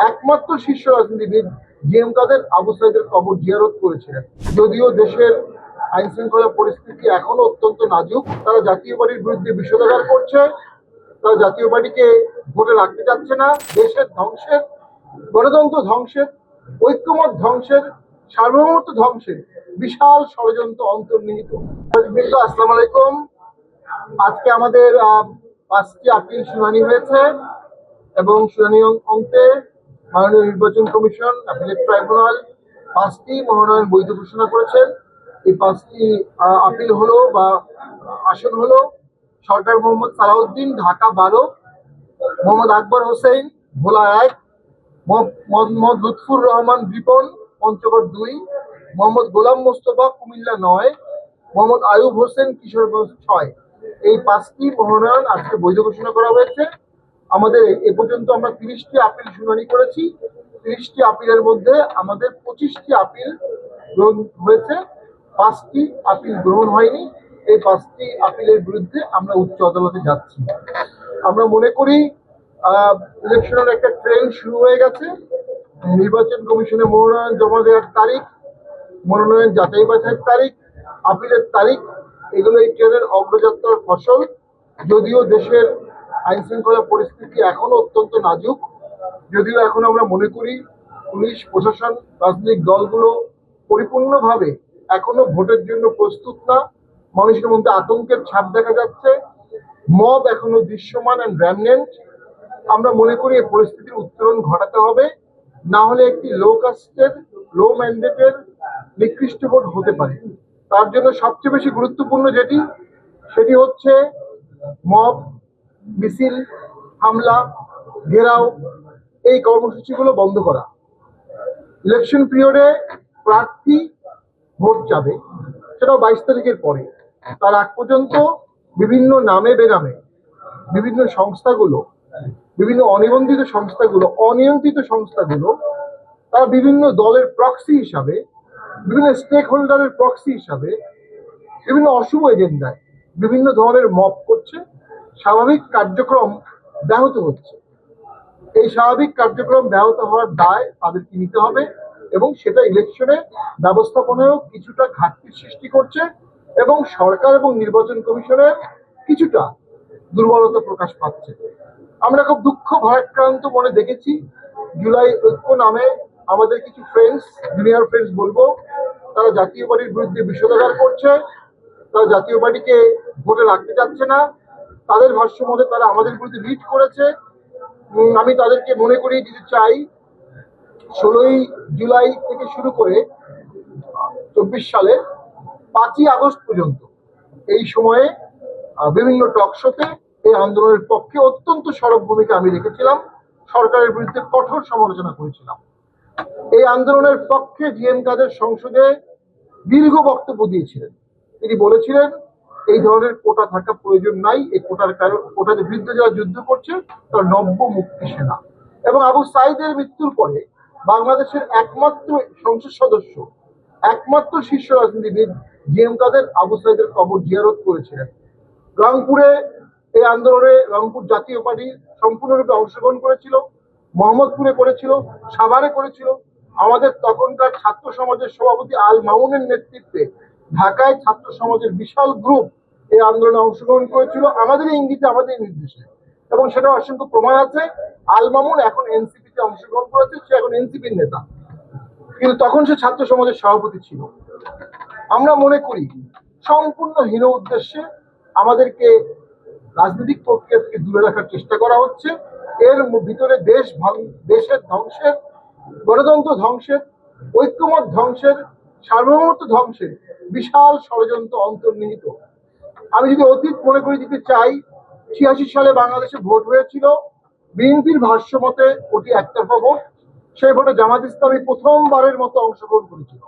একমাত্র শীর্ষ রাজনীতিবিদ জিএম কাদের আবু সাইদের কবর জিয়ারত করেছিলেন। যদিও দেশের আইন শৃঙ্খলা পরিস্থিতি এখনো অত্যন্ত নাজুক, তারা জাতীয় পার্টির বিরুদ্ধে বিষোদ্গার করছে, তারা জাতীয় পার্টিকে ভোটে রাখতে চাচ্ছে না। দেশের ধ্বংসের, গণতন্ত্র ধ্বংসের, ঐক্যমত ধ্বংসের, সার্বভৌমত্ব ধ্বংসের বিশাল ষড়যন্ত্র অন্তর্নিহিত। আসসালামু আলাইকুম। আজকে আমাদের 5টি আপিল শুনানি হয়েছে এবং শুনানি অন্তে মাননীয় নির্বাচন কমিশন অ্যাপিলেট ট্রাইব্যুনাল 5টি মনোনয়ন বৈধ ঘোষণা করেছেন। এই 5টি আপিল হলো বা আসন হলো সরকার মোহাম্মদ সালাউদ্দিন ঢাকা 12, মোহাম্মদ আকবর হোসেন ভোলা 1, মোহাম্মদ লুৎফুর রহমান রিপন পঞ্চগড় 2, মোহাম্মদ গোলাম মোস্তফা কুমিল্লা 9, মোহাম্মদ আয়ুব হোসেন কিশোরগঞ্জ 6। এই 5টি মনোনয়ন আজকে বৈধ ঘোষণা করা হয়েছে। আমাদের এ পর্যন্ত আমরা 30টি আপিল শুনানি করেছি। 30টি আপিলের মধ্যে আমাদের 25টি আপিল গ্রহণ হয়েছে, 5টি আপিল গ্রহণ হয়নি। এই 5টি আপিলের বিরুদ্ধে আমরা উচ্চ আদালতে যাচ্ছি। আমরা মনে করি ইলেকশনের একটা ট্রেন্ড শুরু হয়ে গেছে। নির্বাচন কমিশনে মনোনয়ন জমা দেওয়ার তারিখ, মনোনয়ন যাচাই বাছাইয়ের তারিখ, আপিলের তারিখ, এগুলো এই ট্রেনের অগ্রযাত্রার ফসল। যদিও দেশের আইন শৃঙ্খলা পরিস্থিতি এখনো অত্যন্ত নাজুক, যদিও এখন আমরা মনে করি পুলিশ প্রশাসন, রাজনৈতিক দলগুলো পরিপূর্ণভাবে এখনো ভোটের জন্য প্রস্তুত না। মানুষের মধ্যে আতঙ্কের ছাপ দেখা যাচ্ছে, মব এখনো দৃশ্যমান অ্যান্ড র্যামনেন্ট। আমরা মনে করি এই পরিস্থিতির উত্তরণ ঘটাতে হবে, না হলে একটি লো কাস্টের, লো ম্যান্ডেটের নিকৃষ্ট ভোট হতে পারে। তার জন্য সবচেয়ে বেশি গুরুত্বপূর্ণ সেটি হচ্ছে মব, মিছিল, হামলা, ঘেরাও, এই কর্মসূচিগুলো বন্ধ করা। ইলেকশন পিরিয়ডে প্রার্থী ভোট যাবে, সেটাও 22 তারিখের পরে। তার আগ পর্যন্ত বিভিন্ন নামে বেনামে বিভিন্ন সংস্থাগুলো, বিভিন্ন অনিবন্ধিত সংস্থাগুলো, অনিয়ন্ত্রিত সংস্থাগুলো, তারা বিভিন্ন দলের প্রক্সি হিসাবে, বিভিন্ন স্টেক হোল্ডারের প্রক্সি হিসাবে, বিভিন্ন অশুভ এজেন্ডায় বিভিন্ন ধরনের মব করছে। স্বাভাবিক কার্যক্রম ব্যাহত হচ্ছে। এই স্বাভাবিক কার্যক্রম ব্যাহত হওয়ার দায় তাদেরকে নিতে হবে এবং সেটা ইলেকশনে ব্যবস্থাপনায়ও কিছুটা ঘাটতির সৃষ্টি করছে এবং সরকার এবং নির্বাচন কমিশনের কিছুটা দুর্বলতা প্রকাশ পাচ্ছে। আমরা খুব দুঃখ ভারাক্রান্ত মনে দেখেছি, জুলাই ঐক্য নামে আমাদের কিছু ফ্রেন্ডস, জুনিয়র ফ্রেন্ডস বলবো, তারা জাতীয় পার্টির বিরুদ্ধে বিষোদ্গার করছে, তারা জাতীয় পার্টিকে ভোটে রাখতে চাচ্ছে না। তাদের ভাষ্য মতে তারা আমাদের বিরুদ্ধে লিড করেছে। আমি তাদেরকে মনে করিয়ে দিতে চাই, 16ই জুলাই থেকে শুরু করে 24 সালের 5ই আগস্ট পর্যন্ত এই সময়ে বিভিন্ন টক শোতে এই আন্দোলনের পক্ষে অত্যন্ত সরব ভূমিকা আমি রেখেছিলাম, সরকারের বিরুদ্ধে কঠোর সমালোচনা করেছিলাম। এই আন্দোলনের পক্ষে জিএম কাদের সংসদে দীর্ঘ বক্তব্য দিয়েছিলেন। তিনি বলেছিলেন এই ধরনের কোটা থাকা প্রয়োজন নাই, এই কোটার বিরুদ্ধে যারা যুদ্ধ করছে তারা নব্য মুক্তি সেনা। এবং আবু সাইদের মৃত্যুর পরে বাংলাদেশের একমাত্র সংসদ সদস্য, একমাত্র শীর্ষ রাজনীতিবিদ জিএম কাদের আবু সাইদের কবর জিয়ারত করেছিলেন। রংপুরে এই আন্দোলনে রংপুর জাতীয় পার্টি সম্পূর্ণরূপে অংশগ্রহণ করেছিল, মোহাম্মদপুরে করেছিল, সাভারে করেছিল। আমাদের তখনকার ছাত্র সমাজের সভাপতি আল মামুনের নেতৃত্বে ঢাকায় ছাত্র সমাজের বিশাল গ্রুপ এই আন্দোলনে অংশগ্রহণ করেছিল আমাদের ইঙ্গিতে, আমাদের নির্দেশে, এবং সেটা অসংখ্য প্রমাণ আছে। আল মামুন এখন এনসিপিতে অংশগ্রহণ করেছে, সে এখন এনসিপির নেতা, কিন্তু তখন সে ছাত্র সমাজের সভাপতি ছিল। আমরা মনে করি সম্পূর্ণ হীন উদ্দেশ্যে আমাদেরকে রাজনৈতিক প্রক্রিয়া থেকে দূরে রাখার চেষ্টা করা হচ্ছে। এর ভিতরে দেশের ধ্বংসের, গণতন্ত্র ধ্বংসের, ঐক্যমত ধ্বংসের, সার্বভৌমত্ব ধ্বংসের বিশাল ষড়যন্ত্র অন্তর্নিহিত। আমি যদি অতীত মনে করে দিতে চাই, 86 সালে বাংলাদেশে ভোট হয়েছিল, বিএনপির ভাষ্য মতে ওটি একতরফা ভোট। সেই ভোটে জামাত ইসলামী প্রথমবারের মতো অংশগ্রহণ করেছিল।